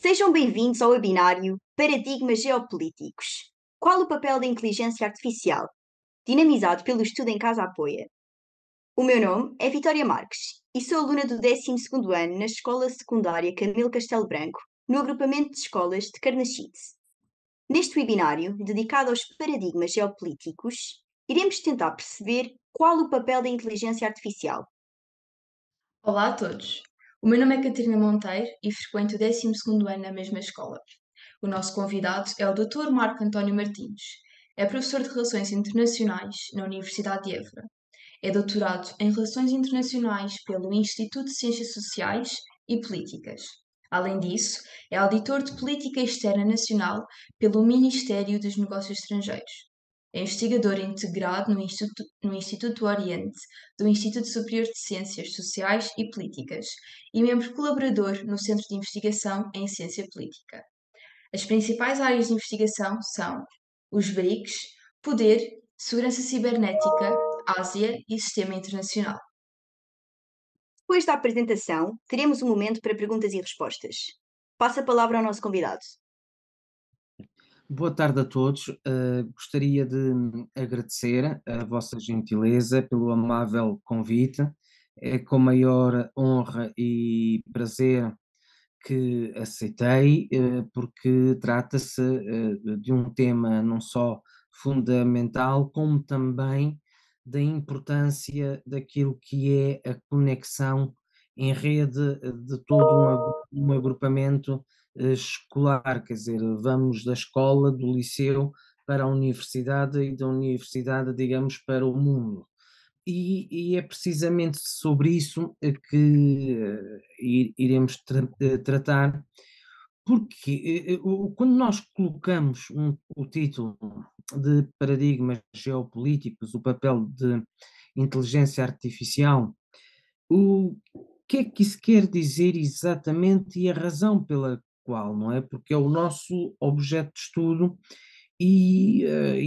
Sejam bem-vindos ao webinário Paradigmas Geopolíticos. Qual o papel da inteligência artificial? Dinamizado pelo Estudo em Casa Apoia. O meu nome é Vitória Marques e sou aluna do 12º ano na Escola Secundária Camilo Castelo Branco, no agrupamento de escolas de Carnaxide. Neste webinário, dedicado aos paradigmas geopolíticos, iremos tentar perceber qual o papel da inteligência artificial. Olá a todos. O meu nome é Catarina Monteiro e frequento o 12º ano na mesma escola. O nosso convidado é o Dr. Marco António Martins. É professor de Relações Internacionais na Universidade de Évora. É doutorado em Relações Internacionais pelo Instituto de Ciências Sociais e Políticas. Além disso, é auditor de Política Externa Nacional pelo Ministério dos Negócios Estrangeiros. É investigador integrado no Instituto Oriente do Instituto Superior de Ciências Sociais e Políticas e membro colaborador no Centro de Investigação em Ciência Política. As principais áreas de investigação são os BRICS, poder, segurança cibernética, Ásia e sistema internacional. Depois da apresentação, teremos um momento para perguntas e respostas. Passo a palavra ao nosso convidado. Boa tarde a todos. Gostaria de agradecer a vossa gentileza pelo amável convite. É com maior honra e prazer que aceitei, porque trata-se de um tema não só fundamental, como também da importância daquilo que é a conexão em rede de todo um agrupamento escolar, quer dizer, vamos da escola, do liceu para a universidade e da universidade, digamos, para o mundo. E é precisamente sobre isso que iremos tratar, porque quando nós colocamos o título de Paradigmas Geopolíticos, o papel de inteligência artificial, o que é que isso quer dizer exatamente e a razão pela qual, não é? Porque é o nosso objeto de estudo e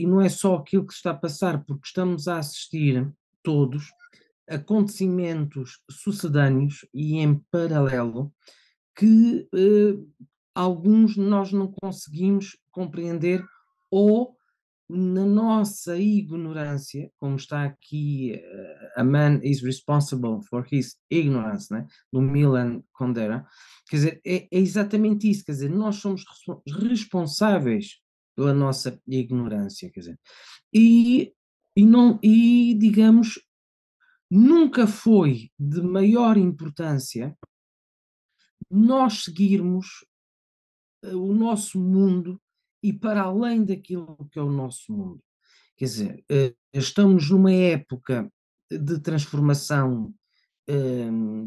não é só aquilo que está a passar, porque estamos a assistir todos acontecimentos sucedâneos e em paralelo que alguns nós não conseguimos compreender ou na nossa ignorância, como está aqui, a man is responsible for his ignorance, né? Do Milan Kundera, quer dizer, é exatamente isso, quer dizer, nós somos responsáveis pela nossa ignorância, quer dizer, e, e digamos, nunca foi de maior importância nós seguirmos o nosso mundo e para além daquilo que é o nosso mundo. Quer dizer, estamos numa época de transformação,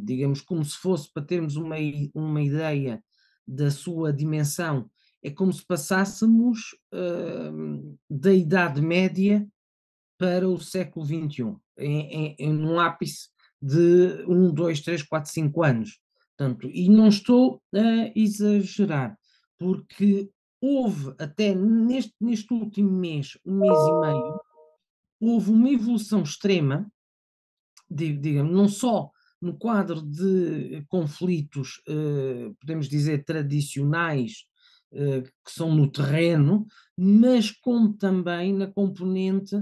digamos, como se fosse para termos uma ideia da sua dimensão, é como se passássemos da Idade Média para o século XXI, em um ápice de 1, 2, 3, 4, 5 anos. Portanto, e não estou a exagerar, porque houve até neste último mês, um mês e meio, houve uma evolução extrema, digamos, não só no quadro de conflitos, podemos dizer, tradicionais, que são no terreno, mas como também na componente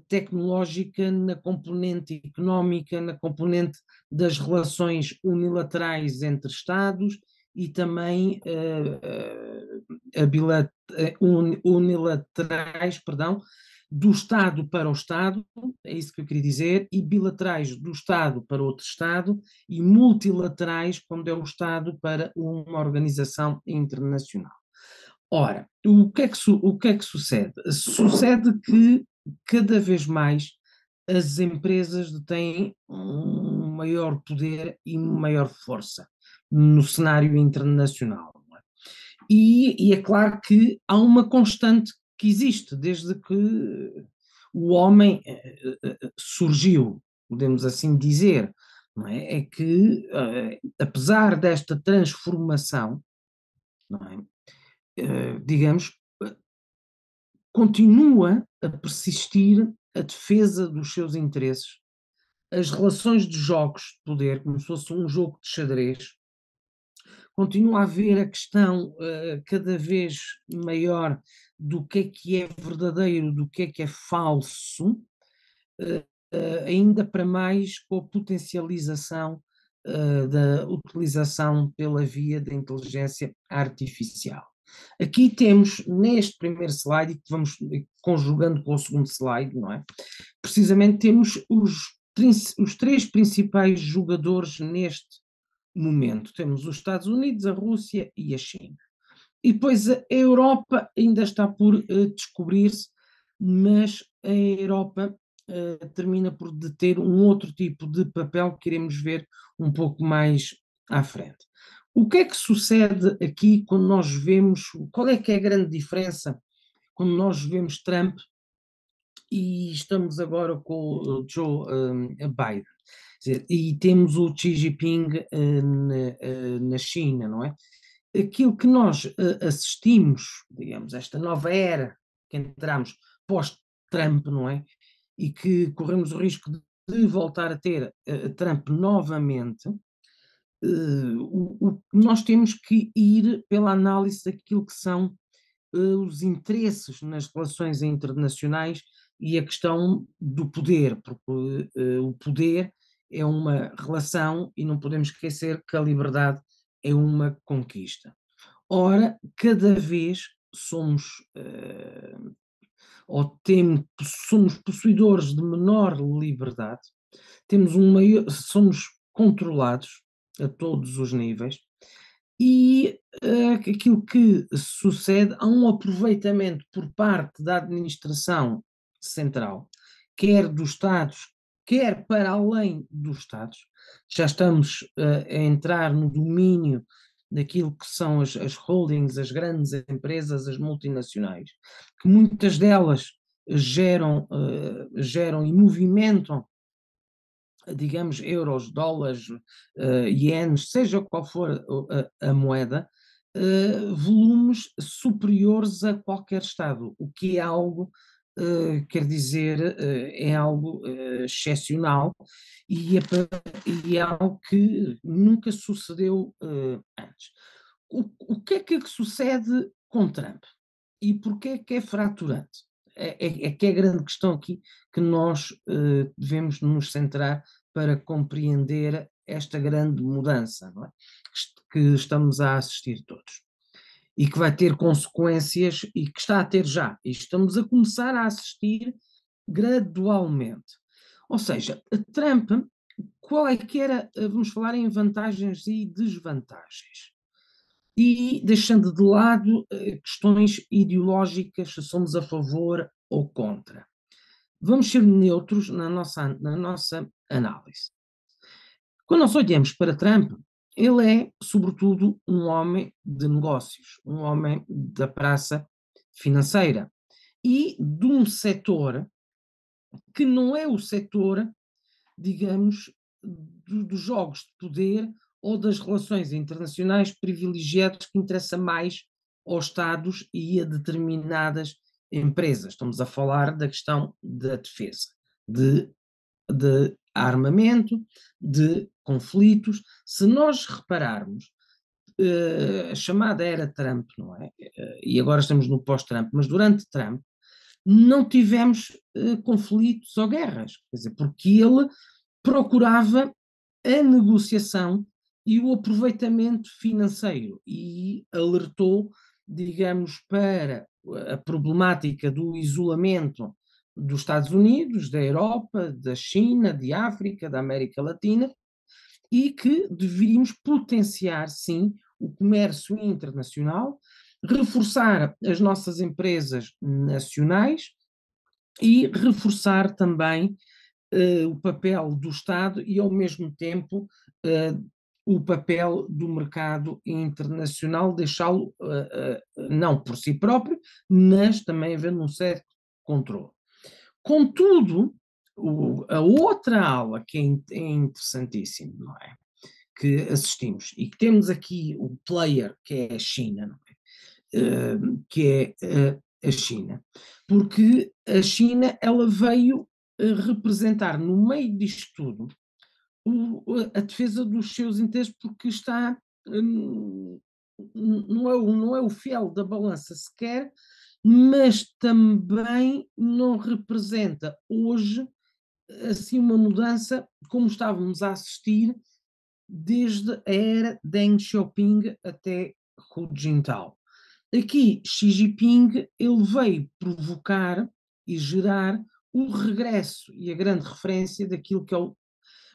tecnológica, na componente económica, na componente das relações unilaterais entre Estados e também unilaterais, perdão, do Estado para o Estado, é isso que eu queria dizer, e bilaterais do Estado para outro Estado e multilaterais quando é o Estado para uma organização internacional. Ora, o que é que sucede? Sucede que cada vez mais as empresas têm um maior poder e maior força no cenário internacional. E é claro que há uma constante que existe desde que o homem surgiu, podemos assim dizer, não é? É que, apesar desta transformação, não é? Digamos, continua a persistir a defesa dos seus interesses, as relações de jogos de poder, como se fosse um jogo de xadrez, continua a haver a questão cada vez maior do que é verdadeiro, do que é falso, ainda para mais com a potencialização da utilização pela via da inteligência artificial. Aqui temos, neste primeiro slide, e que vamos conjugando com o segundo slide, não é? Precisamente temos os três principais jogadores neste momento. Temos os Estados Unidos, a Rússia e a China. E depois a Europa ainda está por descobrir-se, mas a Europa termina por ter um outro tipo de papel que iremos ver um pouco mais à frente. O que é que sucede aqui quando nós vemos, qual é que é a grande diferença quando nós vemos Trump e estamos agora com o Joe Biden? E temos o Xi Jinping na China, não é? Aquilo que nós assistimos, digamos, esta nova era que entramos pós-Trump, não é? E que corremos o risco de voltar a ter Trump novamente, nós temos que ir pela análise daquilo que são os interesses nas relações internacionais e a questão do poder, porque o poder é uma relação e não podemos esquecer que a liberdade é uma conquista. Ora, cada vez somos, somos possuidores de menor liberdade, somos controlados a todos os níveis e aquilo que sucede, há um aproveitamento por parte da administração central, quer dos Estados, quer para além dos Estados. Já estamos a entrar no domínio daquilo que são as holdings, as grandes empresas, as multinacionais, que muitas delas geram e movimentam, digamos, euros, dólares, ienes, seja qual for a moeda, volumes superiores a qualquer Estado, o que é algo, quer dizer, é algo excepcional e é algo que nunca sucedeu antes. O que é que sucede com Trump? E porquê é que é fraturante? É que é a grande questão aqui que nós devemos nos centrar para compreender esta grande mudança, não é? Que estamos a assistir todos. E que vai ter consequências, e que está a ter já. E estamos a começar a assistir gradualmente. Ou seja, Trump, qual é que era, vamos falar em vantagens e desvantagens. E deixando de lado questões ideológicas, se somos a favor ou contra. Vamos ser neutros na nossa análise. Quando nós olhamos para Trump, ele é, sobretudo, um homem de negócios, um homem da praça financeira e de um setor que não é o setor, digamos, dos jogos de poder ou das relações internacionais privilegiadas que interessa mais aos Estados e a determinadas empresas. Estamos a falar da questão da defesa, de armamento, de conflitos. Se nós repararmos, a chamada era Trump, não é? E agora estamos no pós-Trump, mas durante Trump não tivemos conflitos ou guerras, quer dizer, porque ele procurava a negociação e o aproveitamento financeiro e alertou, digamos, para a problemática do isolamento dos Estados Unidos, da Europa, da China, de África, da América Latina, e que deveríamos potenciar, sim, o comércio internacional, reforçar as nossas empresas nacionais e reforçar também o papel do Estado e, ao mesmo tempo, o papel do mercado internacional, deixá-lo não por si próprio, mas também havendo um certo controle. Contudo, a outra aula que é interessantíssima, não é? Que assistimos, e que temos aqui o player, que é a China, não é? Que é a China, porque a China ela veio representar no meio disto tudo a defesa dos seus interesses, porque está hum, não é o fiel da balança sequer, mas também não representa hoje assim uma mudança como estávamos a assistir desde a era Deng Xiaoping até Hu Jintao. Aqui, Xi Jinping, ele veio provocar e gerar o regresso e a grande referência daquilo que é o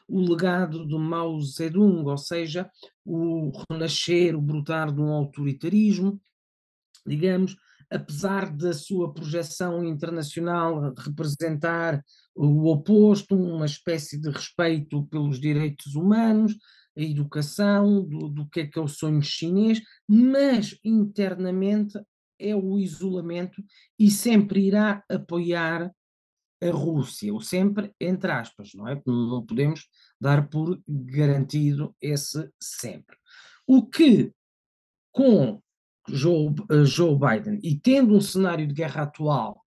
legado do Mao Zedong, ou seja, o renascer, o brotar de um autoritarismo, digamos, apesar da sua projeção internacional representar o oposto, uma espécie de respeito pelos direitos humanos, a educação, do que é o sonho chinês, mas internamente é o isolamento e sempre irá apoiar a Rússia, ou sempre entre aspas, não é? Não podemos dar por garantido esse sempre. O que com Joe Biden e tendo um cenário de guerra atual,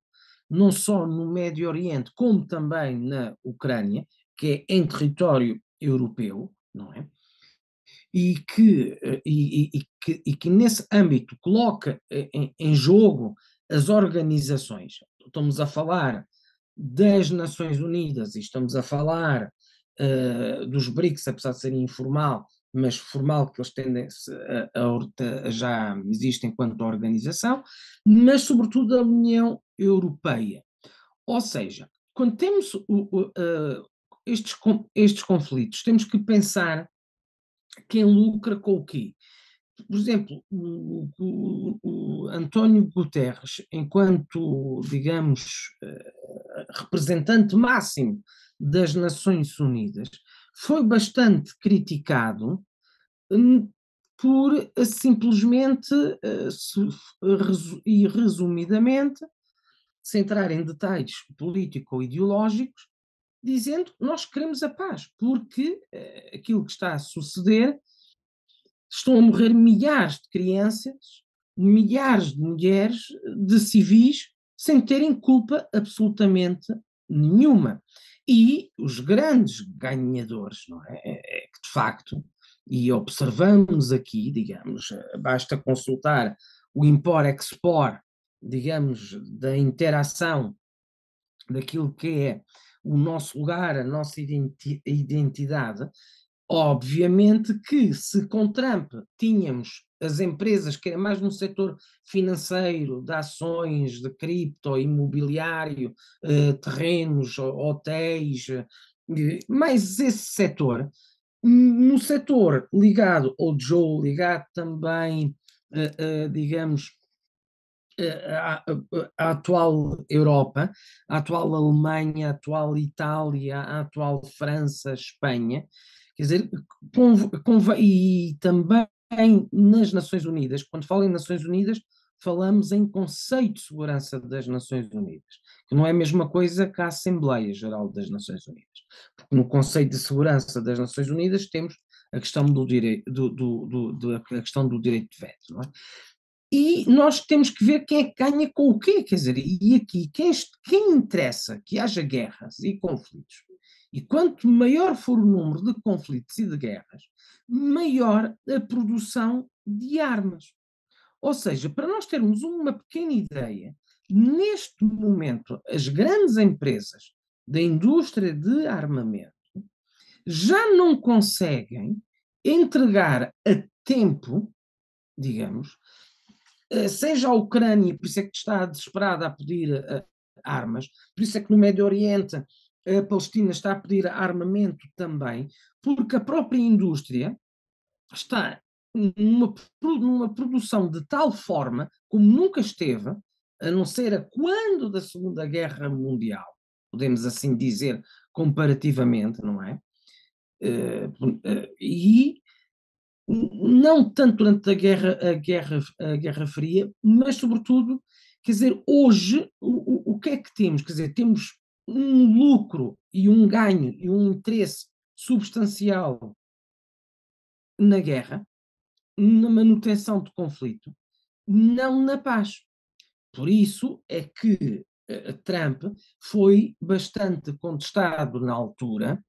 não só no Médio Oriente, como também na Ucrânia, que é em território europeu, não é? E que nesse âmbito coloca em jogo as organizações. Estamos a falar das Nações Unidas e estamos a falar dos BRICS, apesar de serem informal, mas formal, que eles tendem já existem enquanto organização, mas sobretudo a União Europeia. Ou seja, quando temos estes conflitos, temos que pensar quem lucra com o quê? Por exemplo, o António Guterres, enquanto, digamos, representante máximo das Nações Unidas, foi bastante criticado por simplesmente e resumidamente, sem entrar em detalhes político-ideológicos, dizendo nós queremos a paz, porque aquilo que está a suceder, estão a morrer milhares de crianças, milhares de mulheres, de civis, sem terem culpa absolutamente nenhuma. E os grandes ganhadores, não é? É que de facto, e observamos aqui, digamos, basta consultar o import-export, digamos, da interação daquilo que é o nosso lugar, a nossa identidade. Obviamente que se com Trump tínhamos as empresas que eram mais no setor financeiro, de ações, de cripto, imobiliário, terrenos, hotéis, mais esse setor, no setor ligado ao Joe, ligado também, digamos, a atual Europa, a atual Alemanha, a atual Itália, a atual França, Espanha, quer dizer, e também nas Nações Unidas, quando falo em Nações Unidas, falamos em conceito de segurança das Nações Unidas, que não é a mesma coisa que a Assembleia Geral das Nações Unidas, porque no conceito de segurança das Nações Unidas temos a questão do direito, a questão do direito de veto, não é? E nós temos que ver quem é que ganha com o quê, quer dizer, e aqui, quem interessa que haja guerras e conflitos, e quanto maior for o número de conflitos e de guerras, maior a produção de armas. Ou seja, para nós termos uma pequena ideia, neste momento, as grandes empresas da indústria de armamento já não conseguem entregar a tempo, digamos, seja a Ucrânia, por isso é que está desesperada a pedir armas, por isso é que no Médio Oriente a Palestina está a pedir armamento também, porque a própria indústria está numa produção de tal forma como nunca esteve, a não ser a quando da Segunda Guerra Mundial, podemos assim dizer comparativamente, não é? E não tanto durante a Guerra Fria, mas sobretudo, quer dizer, hoje o que é que temos? Quer dizer, temos um lucro e um ganho e um interesse substancial na guerra, na manutenção de conflito, não na paz. Por isso é que Trump foi bastante contestado na altura,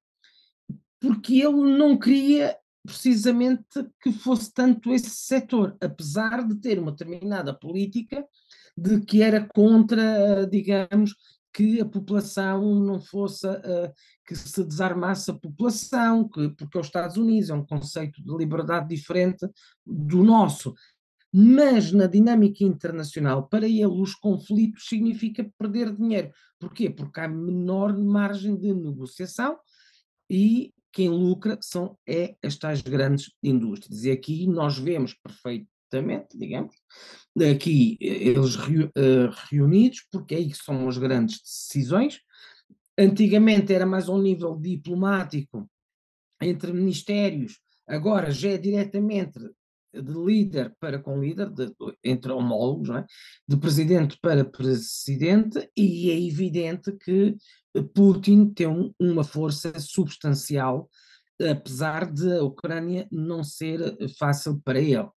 porque ele não queria precisamente que fosse tanto esse setor, apesar de ter uma determinada política de que era contra, digamos, que a população não fosse, que se desarmasse a população, porque os Estados Unidos é um conceito de liberdade diferente do nosso. Mas na dinâmica internacional, para ele, os conflitos significa perder dinheiro. Porquê? Porque há menor margem de negociação e quem lucra as tais grandes indústrias. E aqui nós vemos perfeitamente, digamos, aqui eles reunidos, porque é aí que são as grandes decisões. Antigamente era mais um nível diplomático entre ministérios, agora já é diretamente de líder para com líder, entre homólogos, não é? De presidente para presidente, e é evidente que Putin tem uma força substancial, apesar de a Ucrânia não ser fácil para ele.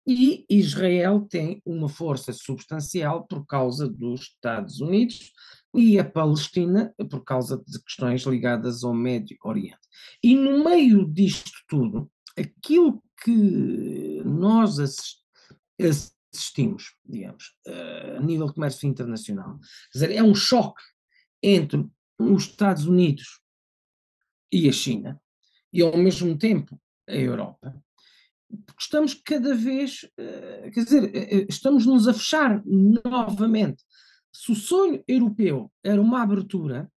E Israel tem uma força substancial por causa dos Estados Unidos e a Palestina por causa de questões ligadas ao Médio Oriente. E no meio disto tudo, aquilo que nós assistimos, digamos, a nível de comércio internacional, quer dizer, é um choque entre os Estados Unidos e a China, e ao mesmo tempo a Europa, porque estamos cada vez, quer dizer, estamos-nos a fechar novamente. Se o sonho europeu era uma abertura,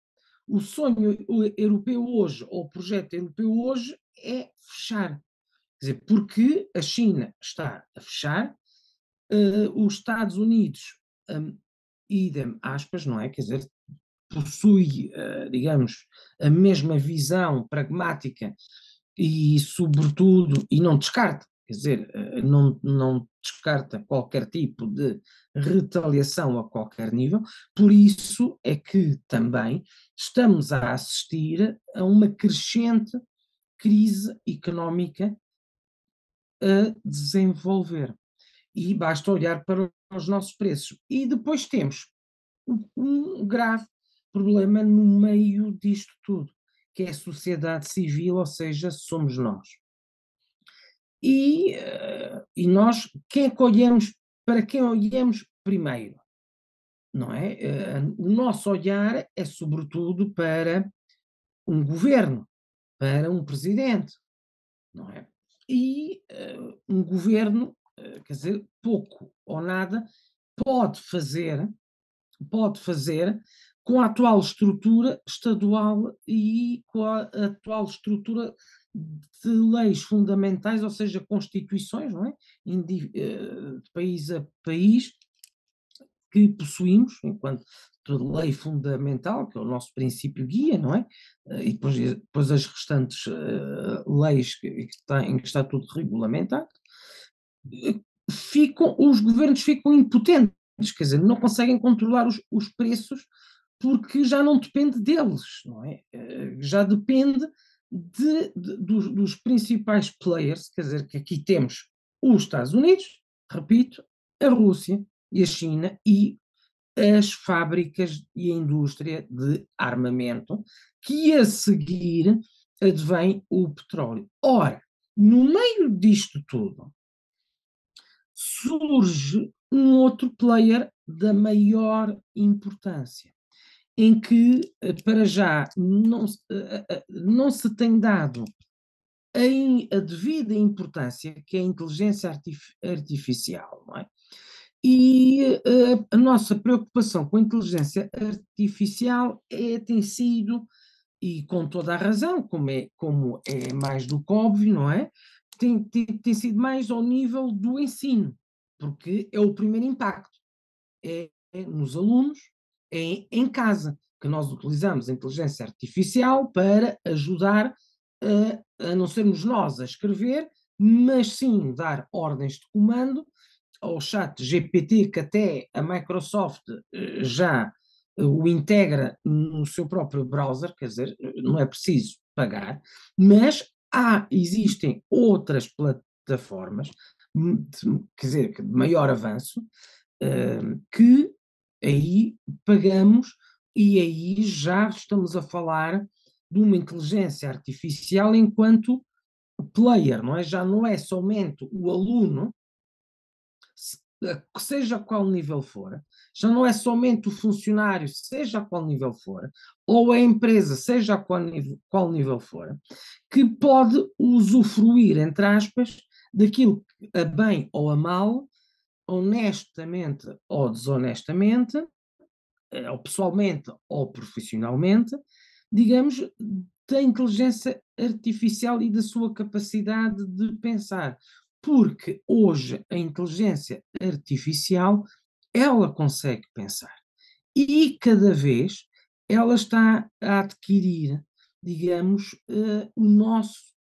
o sonho europeu hoje, ou o projeto europeu hoje, é fechar. Quer dizer, porque a China está a fechar, os Estados Unidos, idem aspas, não é? Quer dizer, possui, digamos, a mesma visão pragmática e, sobretudo, e não descarta, quer dizer, não descarta qualquer tipo de retaliação a qualquer nível, por isso é que também estamos a assistir a uma crescente crise económica a desenvolver. E basta olhar para os nossos preços. E depois temos um grave problema no meio disto tudo, que é a sociedade civil, ou seja, somos nós. E nós, quem é que olhamos, para quem olhamos primeiro? Não é? O nosso olhar é sobretudo para um governo, para um presidente, não é? E um governo, quer dizer, pouco ou nada pode fazer com a atual estrutura estadual e com a atual estrutura de leis fundamentais, ou seja, constituições, não é? De país a país, que possuímos enquanto lei fundamental, que é o nosso princípio guia, não é? E depois as restantes leis em que está tudo regulamentado, os governos ficam impotentes, quer dizer, não conseguem controlar os preços porque já não depende deles, não é? Já depende dos principais players, quer dizer, que aqui temos os Estados Unidos, repito, a Rússia e a China e as fábricas e a indústria de armamento, que a seguir advém o petróleo. Ora, no meio disto tudo, surge um outro player da maior importância, em que, para já, não se tem dado a devida importância, que é a inteligência artificial, não é? E a nossa preocupação com a inteligência artificial tem sido, e com toda a razão, como é mais do que óbvio, não é? Tem sido mais ao nível do ensino, porque é o primeiro impacto, é nos alunos, é em casa, que nós utilizamos a inteligência artificial para ajudar a não sermos nós a escrever, mas sim dar ordens de comando ao chat GPT, que até a Microsoft já o integra no seu próprio browser, quer dizer, não é preciso pagar, mas existem outras plataformas, quer dizer, de maior avanço, que aí pagamos e aí já estamos a falar de uma inteligência artificial enquanto player, não é? Já não é somente o aluno, seja qual nível for, já não é somente o funcionário, seja qual nível for, ou a empresa, seja qual nível for, que pode usufruir, entre aspas, daquilo que a bem ou a mal, honestamente ou desonestamente, ou pessoalmente ou profissionalmente, digamos, da inteligência artificial e da sua capacidade de pensar. Porque hoje a inteligência artificial, ela consegue pensar. E cada vez ela está a adquirir, digamos, o nosso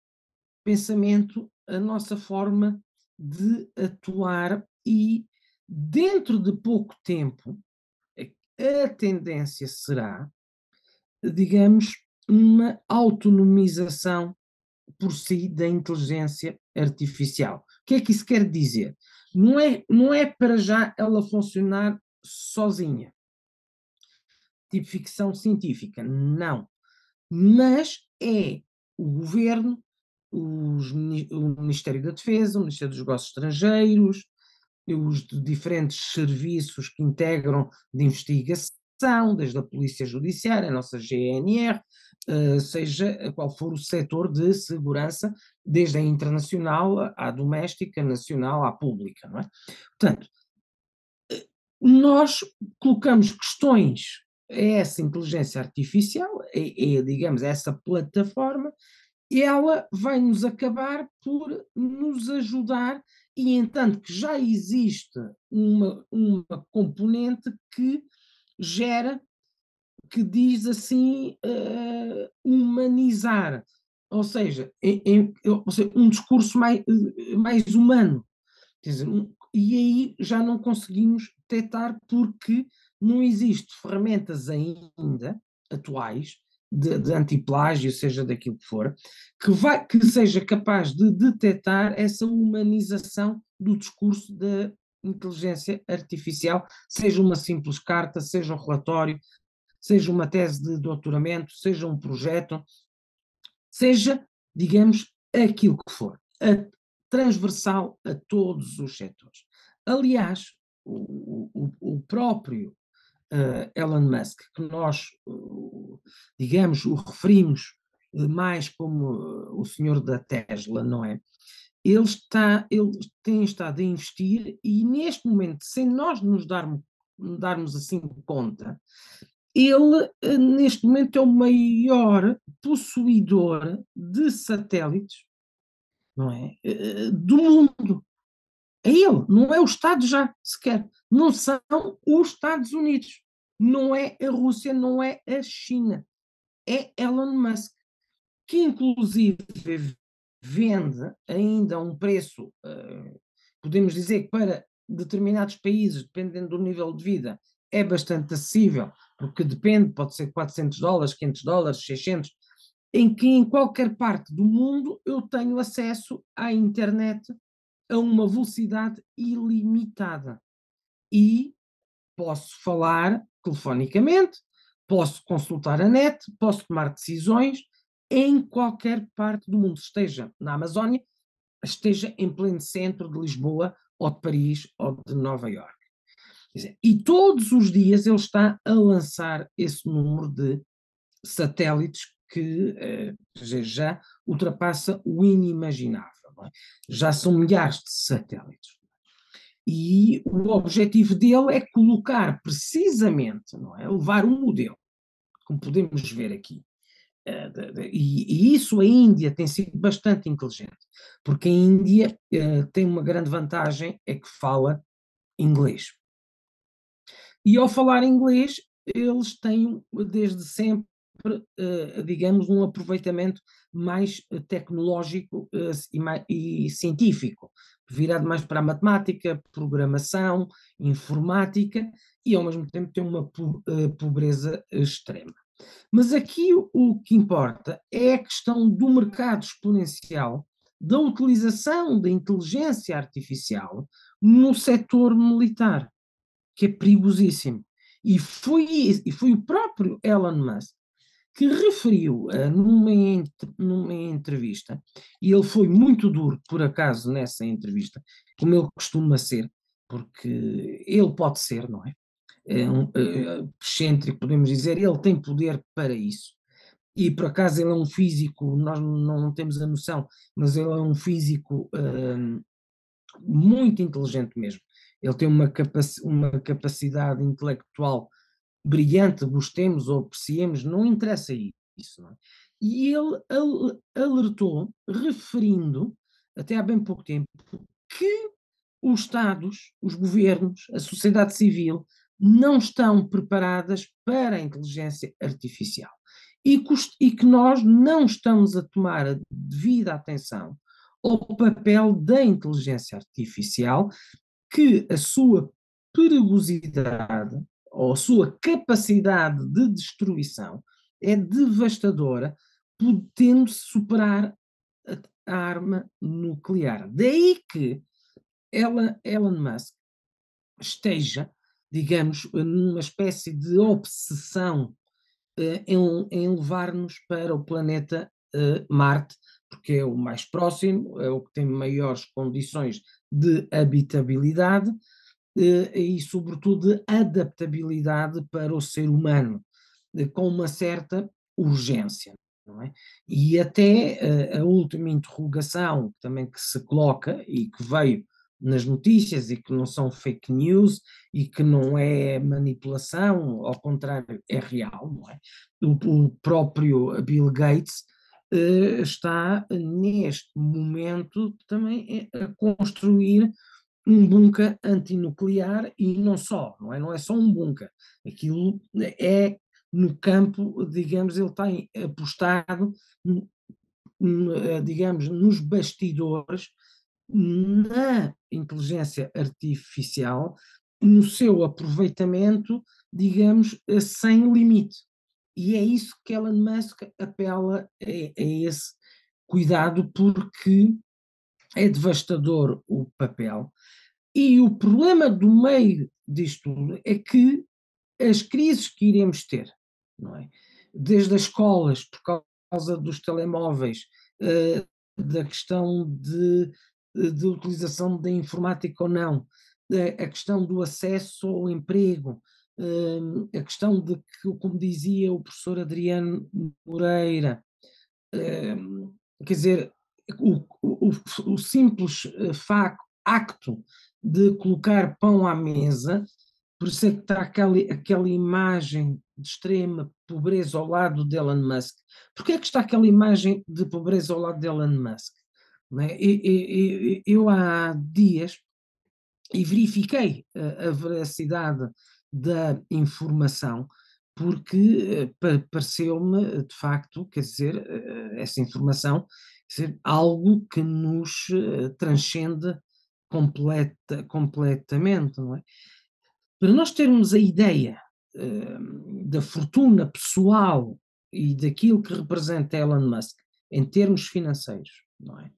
pensamento, a nossa forma de atuar e dentro de pouco tempo a tendência será, digamos, uma autonomização por si da inteligência artificial. O que é que isso quer dizer? Não é para já ela funcionar sozinha, tipo ficção científica, não. Mas é o governo, o Ministério da Defesa, o Ministério dos Negócios Estrangeiros, os diferentes serviços que integram de investigação, desde a Polícia Judiciária, a nossa GNR, seja qual for o setor de segurança, desde a internacional à doméstica, nacional à pública, não é? Portanto, nós colocamos questões a essa inteligência artificial, digamos, a essa plataforma, e ela vai nos acabar por nos ajudar, e entanto que já existe uma componente que gera, que diz assim, humanizar, ou seja, ou seja, um discurso mais humano. Quer dizer, e aí já não conseguimos detectar porque não existe ferramentas ainda atuais de antiplágio, seja daquilo que for, que seja capaz de detectar essa humanização do discurso da inteligência artificial, seja uma simples carta, seja um relatório, seja uma tese de doutoramento, seja um projeto, seja, digamos, aquilo que for, transversal a todos os setores. Aliás, o próprio Elon Musk, que nós, digamos, o referimos mais como o senhor da Tesla, não é? Ele tem estado a investir e neste momento, sem nós nos darmos assim conta, ele neste momento é o maior possuidor de satélites, não é? Do mundo. É ele, não é o Estado já sequer. Não são os Estados Unidos. Não é a Rússia, não é a China. É Elon Musk, que inclusive vende ainda a um preço, podemos dizer que para determinados países, dependendo do nível de vida, é bastante acessível, porque depende, pode ser $400, $500, 600, em que em qualquer parte do mundo eu tenho acesso à internet a uma velocidade ilimitada e posso falar telefonicamente, posso consultar a net, posso tomar decisões em qualquer parte do mundo, esteja na Amazónia, esteja em pleno centro de Lisboa, ou de Paris, ou de Nova Iorque. E todos os dias ele está a lançar esse número de satélites que já ultrapassa o inimaginável. Não é? Já são milhares de satélites. E o objetivo dele é colocar precisamente, não é? Levar um modelo, como podemos ver aqui. E isso a Índia tem sido bastante inteligente, porque a Índia tem uma grande vantagem, é que fala inglês. E ao falar inglês, eles têm desde sempre, digamos, um aproveitamento mais tecnológico e científico, virado mais para a matemática, programação, informática, e ao mesmo tempo tem uma pobreza extrema. Mas aqui o que importa é a questão do mercado exponencial, da utilização da inteligência artificial no setor militar, que é perigosíssimo. E foi o próprio Elon Musk que referiu numa entrevista, e ele foi muito duro, por acaso, nessa entrevista, como ele costuma ser, porque ele pode ser, não é? Excêntrico, podemos dizer, ele tem poder para isso. E por acaso ele é um físico, nós não temos a noção, mas ele é um físico muito inteligente mesmo. Ele tem uma capacidade intelectual brilhante, gostemos ou apreciemos, não interessa isso. Não é? E ele alertou, referindo, até há bem pouco tempo, que os Estados, os governos, a sociedade civil não estão preparadas para a inteligência artificial e que nós não estamos a tomar a devida atenção ao papel da inteligência artificial, que a sua perigosidade ou a sua capacidade de destruição é devastadora, podendo-se superar a arma nuclear. Daí que Elon Musk esteja, digamos, numa espécie de obsessão em levar-nos para o planeta Marte, porque é o mais próximo, é o que tem maiores condições de habitabilidade e, sobretudo, de adaptabilidade para o ser humano, com uma certa urgência. Não é? E até a última interrogação também que se coloca e que veio nas notícias e que não são fake news e que não é manipulação, ao contrário, é real, não é? O próprio Bill Gates está neste momento também a construir um bunker antinuclear e não só, não é só um bunker, aquilo é no campo, digamos, ele está apostado, digamos, nos bastidores, na inteligência artificial, no seu aproveitamento, digamos, sem limite. E é isso que Elon Musk apela a esse cuidado, porque é devastador o papel. E o problema do meio disto tudo é que as crises que iremos ter, não é? Desde as escolas, por causa dos telemóveis, da questão de utilização da informática ou não, a questão do acesso ao emprego, a questão de que, como dizia o professor Adriano Moreira, quer dizer, o simples acto de colocar pão à mesa, por isso é que está aquela imagem de extrema pobreza ao lado de Elon Musk. Porquê é que está aquela imagem de pobreza ao lado de Elon Musk? Não é? Eu há dias e verifiquei a veracidade da informação, porque pareceu-me, de facto, quer dizer, essa informação ser algo que nos transcende completamente, não é? Para nós termos a ideia da fortuna pessoal e daquilo que representa Elon Musk em termos financeiros, não é?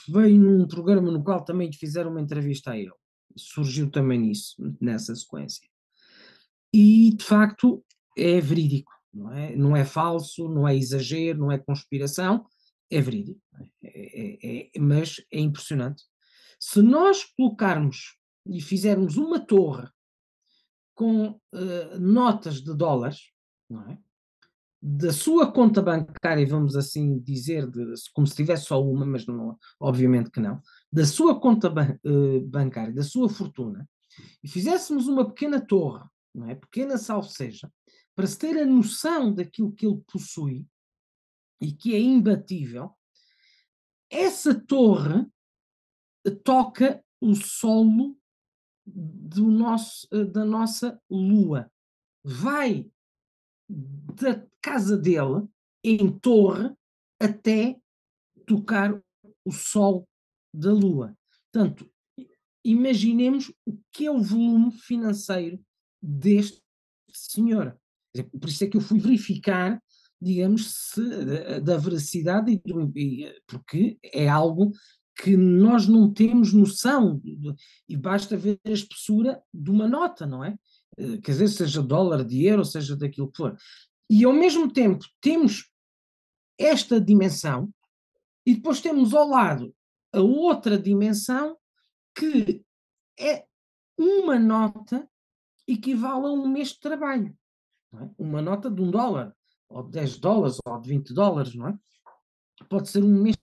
Veio num programa no qual também fizeram uma entrevista a ele, surgiu também nisso, nessa sequência. E, de facto, é verídico, não é? Não é falso, não é exagero, não é conspiração, é verídico. Mas é impressionante. Se nós colocarmos e fizermos uma torre com notas de dólares, não é? Da sua conta bancária, vamos assim dizer, como se tivesse só uma, mas não, obviamente que não, da sua conta bancária, da sua fortuna, e fizéssemos uma pequena torre, não é? Pequena salvo seja, para se ter a noção daquilo que ele possui e que é imbatível, essa torre toca o solo da nossa lua. Vai da casa dele, em torre, até tocar o sol da lua. Portanto, imaginemos o que é o volume financeiro deste senhor. Por isso é que eu fui verificar, digamos, da veracidade, porque é algo que nós não temos noção, e basta ver a espessura de uma nota, não é? Quer dizer, seja dólar, de euro, seja daquilo que for. E ao mesmo tempo temos esta dimensão e depois temos ao lado a outra dimensão que é uma nota equivale a um mês de trabalho. Não é? Uma nota de $1, ou de $10, ou de $20, não é? Pode ser um mês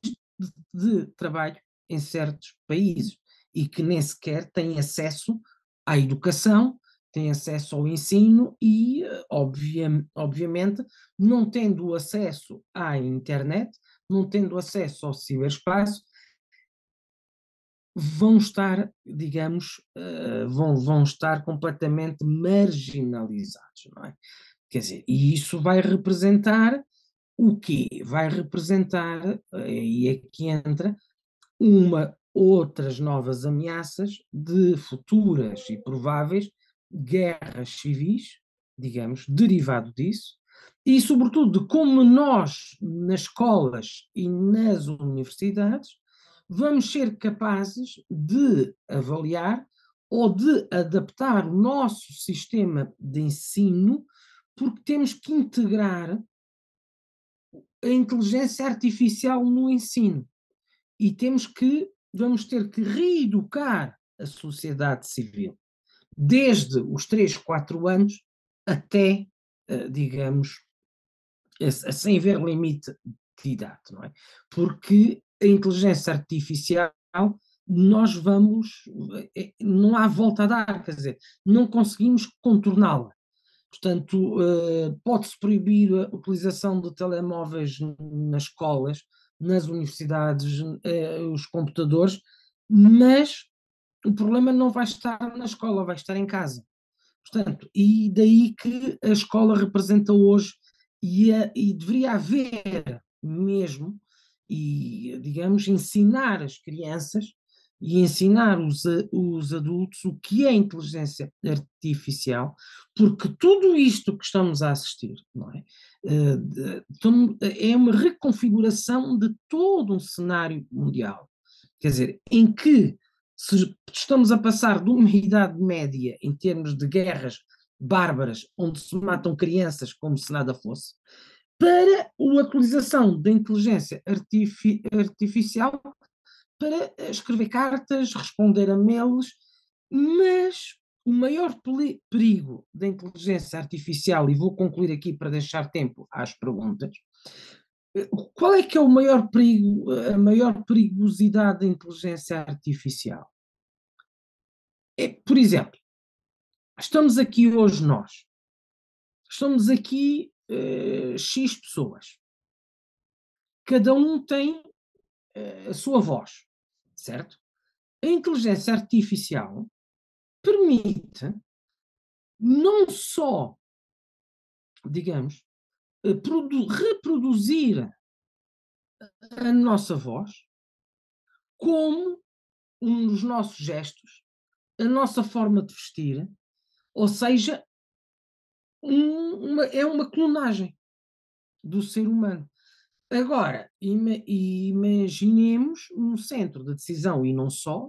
de trabalho em certos países e que nem sequer têm acesso à educação, têm acesso ao ensino e, obviamente, não tendo acesso à internet, não tendo acesso ao ciberespaço, vão estar, digamos, vão estar completamente marginalizados, não é? Quer dizer, e isso vai representar o quê? Vai representar, e é que entra, outras novas ameaças de futuras e prováveis guerras civis, digamos, derivado disso, e sobretudo de como nós, nas escolas e nas universidades, vamos ser capazes de avaliar ou de adaptar o nosso sistema de ensino, porque temos que integrar a inteligência artificial no ensino e vamos ter que reeducar a sociedade civil, desde os 3, 4 anos até, digamos, sem ver limite de idade, não é? Porque a inteligência artificial, nós não há volta a dar, quer dizer, não conseguimos contorná-la. Portanto, pode-se proibir a utilização de telemóveis nas escolas, nas universidades, os computadores, mas o problema não vai estar na escola, vai estar em casa. Portanto, e daí que a escola representa hoje, e deveria haver mesmo, e digamos, ensinar as crianças e ensinar os adultos o que é inteligência artificial, porque tudo isto que estamos a assistir, não é? É uma reconfiguração de todo um cenário mundial. Quer dizer, em que se estamos a passar de uma idade média em termos de guerras bárbaras, onde se matam crianças como se nada fosse, para a utilização da inteligência artificial para escrever cartas, responder a mails, mas o maior perigo da inteligência artificial, e vou concluir aqui para deixar tempo às perguntas, qual é que é o maior perigo, a maior perigosidade da inteligência artificial? Por exemplo, estamos aqui hoje nós, estamos aqui X pessoas, cada um tem a sua voz, certo? A inteligência artificial permite não só, digamos, reproduzir a nossa voz, como os nossos gestos, a nossa forma de vestir, ou seja, é uma clonagem do ser humano. Agora, imaginemos um centro de decisão e não só,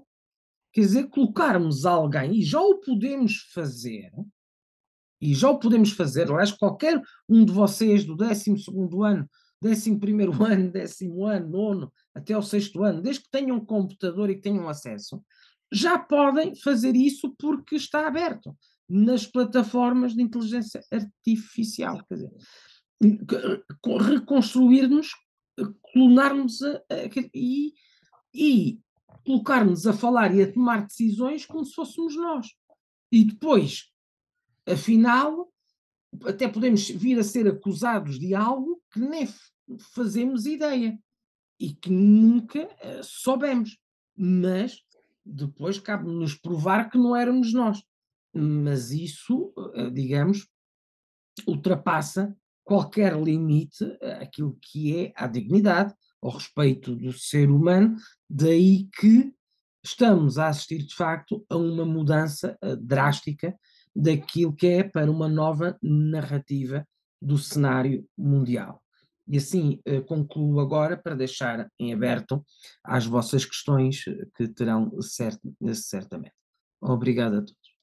quer dizer, colocarmos alguém, aliás, qualquer um de vocês do 12º ano, 11º ano, 10º ano, nono, até ao 6º ano, desde que tenham um computador e que tenham acesso, já podem fazer isso porque está aberto nas plataformas de inteligência artificial. Quer dizer, reconstruir-nos, clonarmos e colocar-nos a falar e a tomar decisões como se fôssemos nós. E depois, afinal, até podemos vir a ser acusados de algo que nem fazemos ideia e que nunca soubemos. Mas depois cabe-nos provar que não éramos nós. Mas isso, digamos, ultrapassa qualquer limite àquilo que é a dignidade, ao respeito do ser humano, daí que estamos a assistir de facto a uma mudança drástica daquilo que é para uma nova narrativa do cenário mundial. E assim concluo agora para deixar em aberto às vossas questões que terão certamente. Obrigado a todos.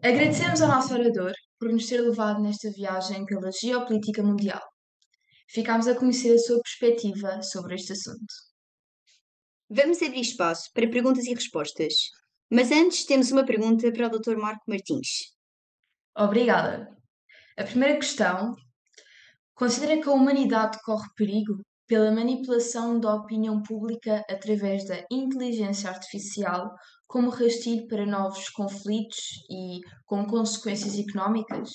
Agradecemos ao nosso orador por nos ter levado nesta viagem pela geopolítica mundial. Ficámos a conhecer a sua perspectiva sobre este assunto. Vamos abrir espaço para perguntas e respostas. Mas antes temos uma pergunta para o Dr. Marco Martins. Obrigada. A primeira questão: considera que a humanidade corre perigo pela manipulação da opinião pública através da inteligência artificial como rastilho para novos conflitos e com consequências económicas?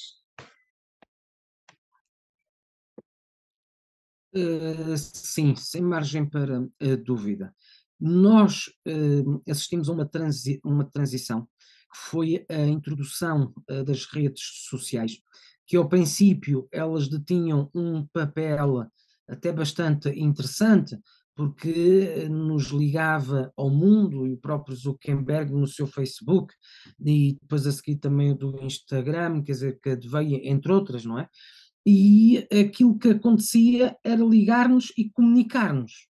Sim, sem margem para dúvida. Nós assistimos a uma transição, que foi a introdução das redes sociais, que ao princípio elas detinham um papel até bastante interessante, porque nos ligava ao mundo, e o próprio Zuckerberg no seu Facebook, e depois a seguir também o do Instagram, quer dizer, que veio, entre outras, não é? E aquilo que acontecia era ligar-nos e comunicar-nos.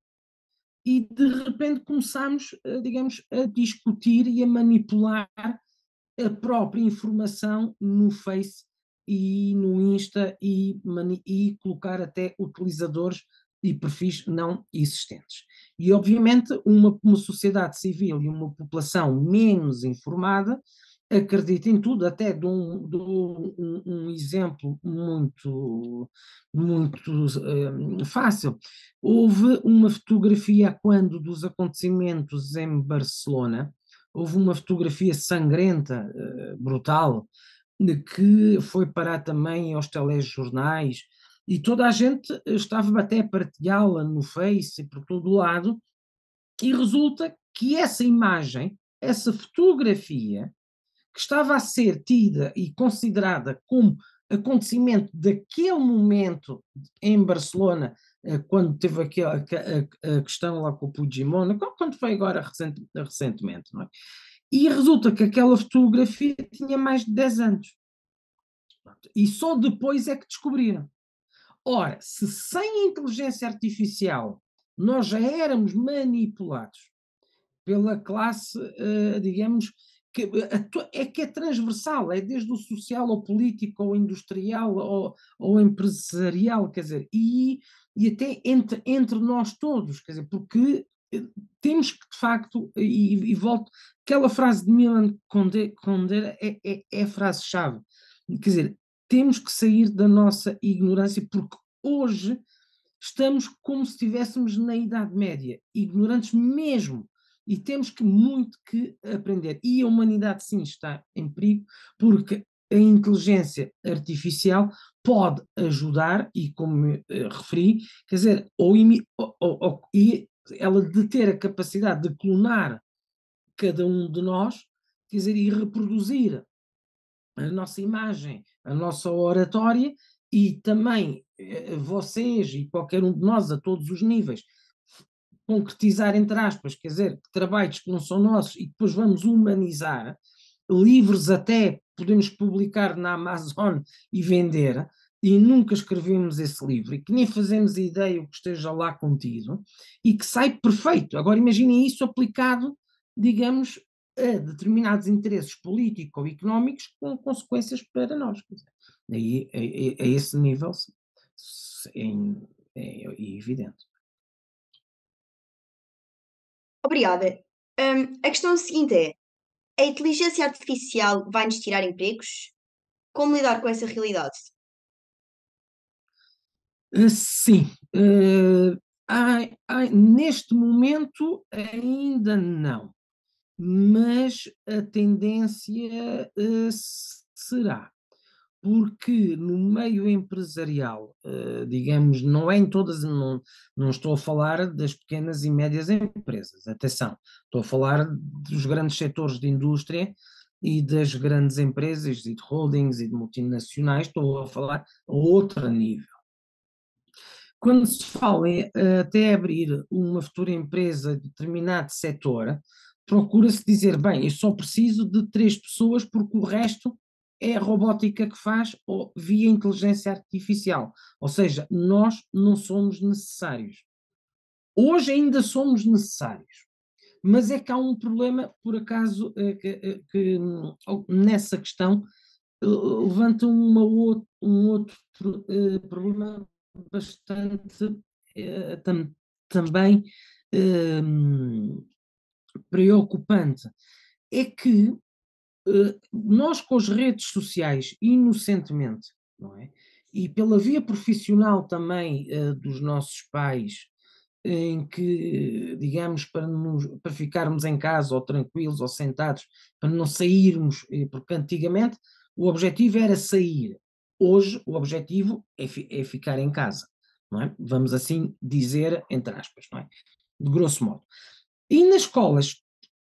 E de repente começámos, digamos, a discutir e a manipular a própria informação no Face e no Insta e colocar até utilizadores e perfis não existentes. E obviamente uma sociedade civil e uma população menos informada acredita em tudo. Até dou um exemplo muito fácil. Houve uma fotografia quando dos acontecimentos em Barcelona, houve uma fotografia sangrenta, brutal, que foi parar também aos telejornais, e toda a gente estava até a partilhá-la no Face e por todo lado, e resulta que essa imagem, essa fotografia, que estava a ser tida e considerada como acontecimento daquele momento em Barcelona, quando teve a questão lá com o Puigdemont, quando foi agora recentemente, não é? E resulta que aquela fotografia tinha mais de 10 anos. E só depois é que descobriram. Ora, se sem inteligência artificial nós já éramos manipulados pela classe, digamos, que é transversal, é desde o social ao político, ao industrial, ao empresarial, quer dizer, e até entre nós todos, quer dizer, porque temos que, de facto, e volto, aquela frase de Milan Kundera é a frase-chave, quer dizer, temos que sair da nossa ignorância, porque hoje estamos como se estivéssemos na Idade Média, ignorantes mesmo, e temos muito que aprender. E a humanidade, sim, está em perigo, porque a inteligência artificial pode ajudar, e como referi, quer dizer, e ela de ter a capacidade de clonar cada um de nós, quer dizer, e reproduzir a nossa imagem, a nossa oratória, e também vocês e qualquer um de nós a todos os níveis concretizar, entre aspas, quer dizer, trabalhos que não são nossos e depois vamos humanizar, livros até podemos publicar na Amazon e vender, e nunca escrevemos esse livro, e que nem fazemos ideia o que esteja lá contido, e que sai perfeito. Agora imaginem isso aplicado, digamos, a determinados interesses políticos ou económicos com consequências para nós. Quer dizer, aí, a esse nível é evidente. Obrigada. A questão seguinte é: a inteligência artificial vai nos tirar empregos? Como lidar com essa realidade? Sim, neste momento ainda não, mas a tendência será, porque no meio empresarial, digamos, não é em todas, não estou a falar das pequenas e médias empresas, atenção, estou a falar dos grandes setores de indústria e das grandes empresas e de holdings e de multinacionais, estou a falar a outro nível. Quando se fala em até abrir uma futura empresa de determinado setor, procura-se dizer, bem, eu só preciso de 3 pessoas porque o resto é a robótica que faz ou via inteligência artificial. Ou seja, nós não somos necessários. Hoje ainda somos necessários, mas é que há um problema, por acaso, que nessa questão, levanta um outro problema bastante também preocupante. É que nós com as redes sociais, inocentemente, não é? E pela via profissional também dos nossos pais, em que, digamos, para ficarmos em casa ou tranquilos ou sentados, para não sairmos, porque antigamente o objetivo era sair. Hoje o objetivo é ficar em casa, não é? Vamos assim dizer, entre aspas, não é? De grosso modo. E nas escolas,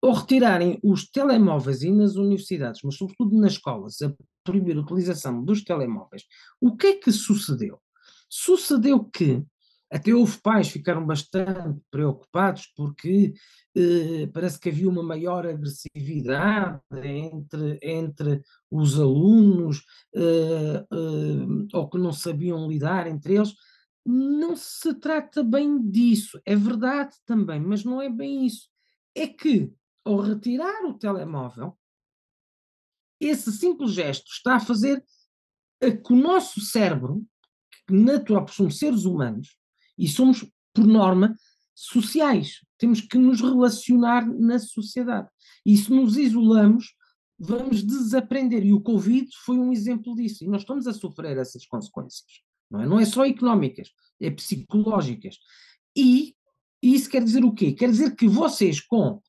ao retirarem os telemóveis e nas universidades, mas sobretudo nas escolas, a proibir a utilização dos telemóveis, o que é que sucedeu? Sucedeu que até houve pais que ficaram bastante preocupados porque parece que havia uma maior agressividade entre os alunos ou que não sabiam lidar entre eles. Não se trata bem disso, é verdade também, mas não é bem isso. É que, ao retirar o telemóvel, esse simples gesto está a fazer a que o nosso cérebro, que natural, somos seres humanos e somos, por norma, sociais. Temos que nos relacionar na sociedade. E se nos isolamos, vamos desaprender. E o Covid foi um exemplo disso. E nós estamos a sofrer essas consequências. Não é? Não é só económicas, é psicológicas. E isso quer dizer o quê? Quer dizer que vocês, com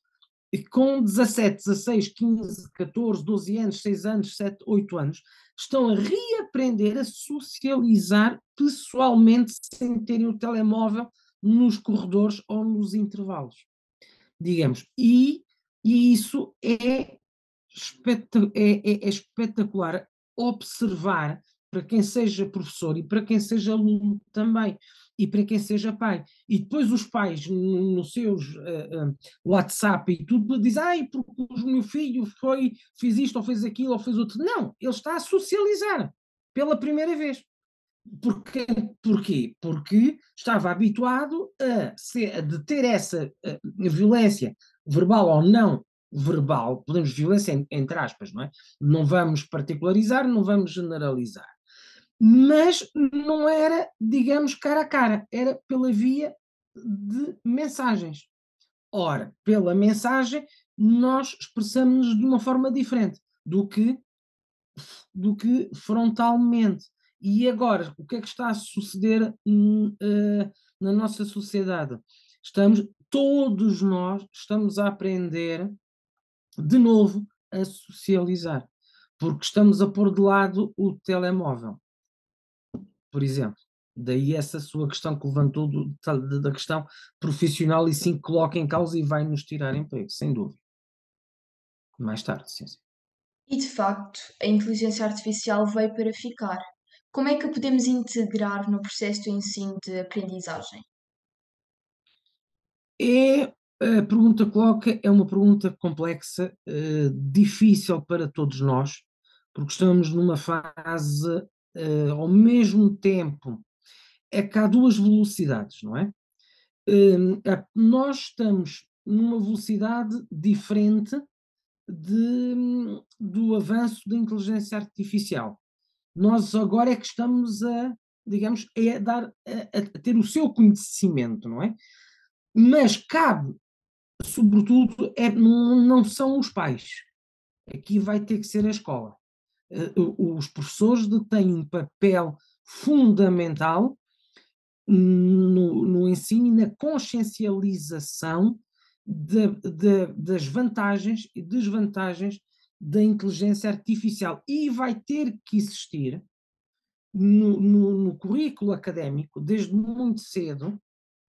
17, 16, 15, 14, 12 anos, 6 anos, 7, 8 anos, estão a reaprender a socializar pessoalmente sem terem o telemóvel nos corredores ou nos intervalos, digamos. E isso é espetacular observar para quem seja professor e para quem seja aluno também, e para quem seja pai. E depois os pais, nos seus WhatsApp e tudo, dizem, ai, porque o meu filho fez isto, ou fez aquilo, ou fez outro. Não, ele está a socializar pela primeira vez. Porquê? Porque estava habituado de ter essa violência verbal ou não verbal, podemos violência entre aspas, não é? Não vamos particularizar, não vamos generalizar. Mas não era, digamos, cara a cara, era pela via de mensagens. Ora, pela mensagem, nós expressamos-nos de uma forma diferente do que frontalmente. E agora, o que é que está a suceder na nossa sociedade? Todos nós estamos a aprender de novo a socializar, porque estamos a pôr de lado o telemóvel, por exemplo. Daí essa sua questão que levantou da questão profissional e sim coloca em causa e vai nos tirar emprego, sem dúvida. Mais tarde, sim, sim. E de facto, a inteligência artificial veio para ficar. Como é que a podemos integrar no processo do ensino de aprendizagem? A pergunta que coloca é uma pergunta complexa, difícil para todos nós, porque estamos numa fase, ao mesmo tempo, é que há duas velocidades, não é? Nós estamos numa velocidade diferente do avanço da inteligência artificial. Nós agora é que estamos digamos, a ter o seu conhecimento, não é? Mas cabe, sobretudo, não são os pais. Aqui vai ter que ser a escola. Os professores têm um papel fundamental no ensino e na consciencialização das vantagens e desvantagens da inteligência artificial. E vai ter que existir no currículo académico, desde muito cedo,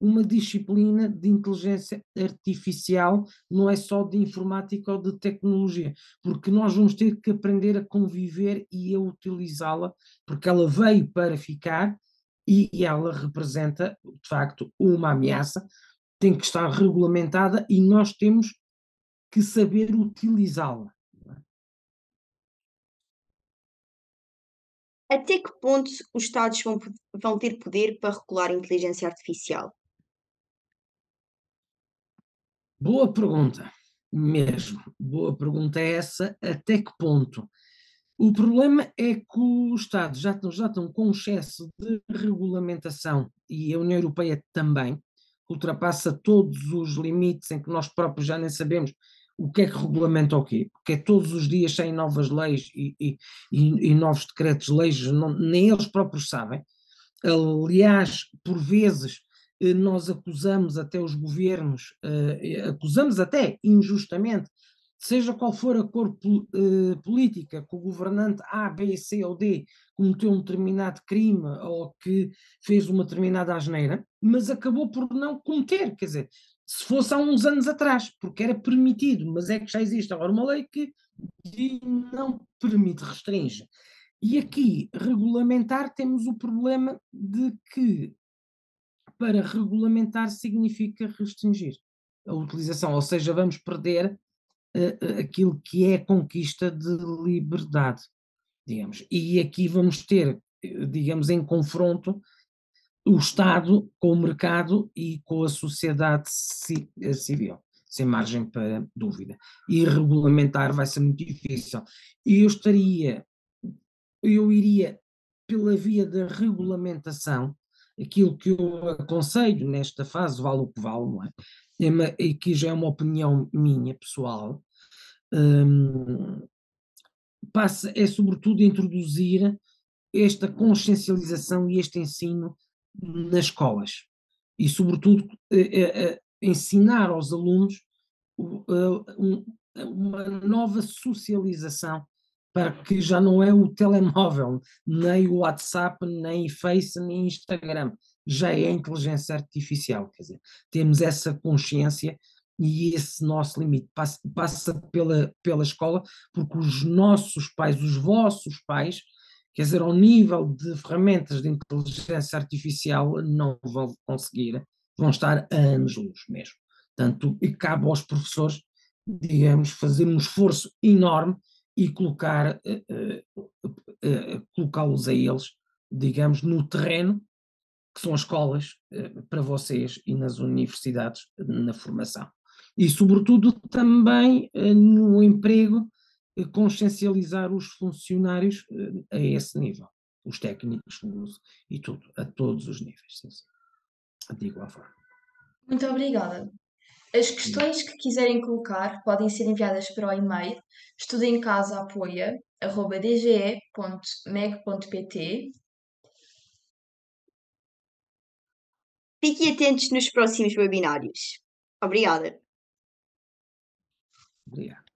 uma disciplina de inteligência artificial, não é só de informática ou de tecnologia, porque nós vamos ter que aprender a conviver e a utilizá-la, porque ela veio para ficar e ela representa, de facto, uma ameaça, tem que estar regulamentada e nós temos que saber utilizá-la. Até que ponto os Estados vão ter poder para regular a inteligência artificial? Boa pergunta, mesmo. Boa pergunta é essa. Até que ponto? O problema é que os Estados já estão com um excesso de regulamentação e a União Europeia também ultrapassa todos os limites em que nós próprios já nem sabemos o que é que regulamenta o quê, porque é todos os dias saem novas leis e novos decretos-leis, nem eles próprios sabem. Aliás, por vezes, nós acusamos até os governos, acusamos até injustamente, seja qual for a cor política, que o governante A, B, C ou D cometeu um determinado crime ou que fez uma determinada asneira, mas acabou por não cometer, quer dizer, se fosse há uns anos atrás, porque era permitido, mas é que já existe agora uma lei que não permite, restringe. E aqui, regulamentar, temos o problema de que para regulamentar significa restringir a utilização, ou seja, vamos perder aquilo que é a conquista de liberdade, digamos. E aqui vamos ter, digamos, em confronto o Estado com o mercado e com a sociedade civil, sem margem para dúvida. E regulamentar vai ser muito difícil. E eu iria pela via da regulamentação, aquilo que eu aconselho nesta fase, vale o que vale, não é? E que já é uma opinião minha, pessoal, passa, é sobretudo introduzir esta consciencialização e este ensino nas escolas. E, sobretudo, ensinar aos alunos uma nova socialização para que já não é o telemóvel, nem o WhatsApp, nem Face, nem Instagram, já é a inteligência artificial, quer dizer, temos essa consciência e esse nosso limite passa pela escola, porque os nossos pais, os vossos pais, quer dizer, ao nível de ferramentas de inteligência artificial, não vão conseguir, vão estar a anos-luz mesmo. Portanto, e cabe aos professores, digamos, fazer um esforço enorme e colocá-los a eles, digamos, no terreno, que são as escolas para vocês e nas universidades na formação. E, sobretudo, também no emprego, consciencializar os funcionários a esse nível, os técnicos e tudo, a todos os níveis, sim, sim, de igual forma. Muito obrigada. As questões que quiserem colocar podem ser enviadas para o e-mail estudemcasaapoia@dge.meg.pt. Fiquem atentos nos próximos webinários. Obrigada. Obrigado.